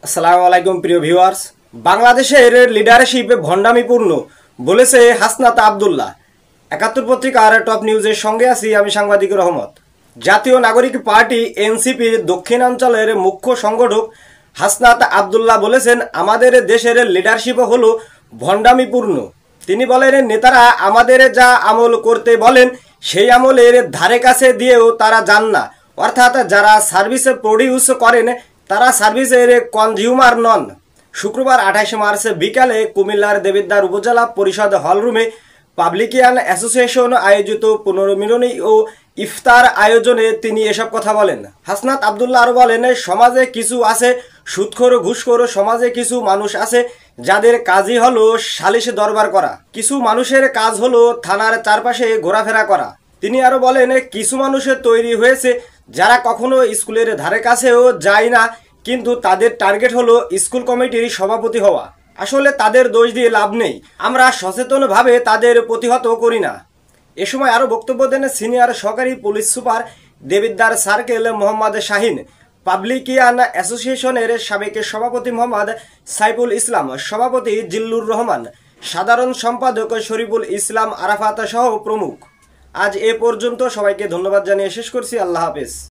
আসসালামু আলাইকুম প্রিয় ভিউয়ার্স। বাংলাদেশের লিডারশিপ ভণ্ডামিপূর্ণ বলেছে হাসনাত আবদুল্লাহ। ৭১ পত্রিকার টপ নিউজের সঙ্গে আছি আমি সাংবাদিক রহমত। জাতীয় নাগরিক পার্টি এনসিপির দক্ষিণাঞ্চলের মুখ্য সংগঠক হাসনাত আবদুল্লাহ বলেছেন, আমাদের দেশের লিডারশিপ হলো ভণ্ডামিপূর্ণ। তিনি বলেন, নেতারা আমাদের যা আমল করতে বলেন সেই আমলের ধারে কাছে দিয়েও তারা যান না। অর্থাৎ যারা সার্ভিস প্রডিউস করেন তারা সার্ভিসের কনজিউমার নন। শুক্রবার ২৮ মার্চ বিকালে কুমিল্লার দেবিদ্বার উপজেলা পরিষদ হলরুমে পাবলিকিয়ান অ্যাসোসিয়েশন আয়োজিত পুনর্মিলনী ও ইফতার আয়োজনে তিনি এসব কথা বলেন। হাসনাত আবদুল্লাহ আরও বলেন, সমাজে কিছু আছে সুদখোর ঘুষখোর, সমাজে কিছু মানুষ আছে যাদের কাজই হলো সালিশ দরবার করা, কিছু মানুষের কাজ হলো থানার চারপাশে ঘোরাফেরা করা। তিনি আরও বলেন, কিছু মানুষের তৈরি হয়েছে যারা কখনো স্কুলের ধারে কাছেও যায় না, কিন্তু তাদের টার্গেট হলো স্কুল কমিটির সভাপতি হওয়া। আসলে তাদের দোষ দিয়ে লাভ নেই, আমরা সচেতনভাবে তাদের প্রতিহত করি না। এ সময় আরও বক্তব্য দেন সিনিয়র সহকারী police super Debidwar circle Mohammad Shahin, পাবলিকিয়ান অ্যাসোসিয়েশনের সাবেক সভাপতি মোহাম্মদ সাইফুল ইসলাম, সভাপতি জিল্লুর রহমান, সাধারণ সম্পাদক শরীফুল ইসলাম আরাফাত সহ প্রমুখ। আজ এ পর্যন্ত, সবাইকে ধন্যবাদ জানিয়ে শেষ করছি। আল্লাহ হাফেজ।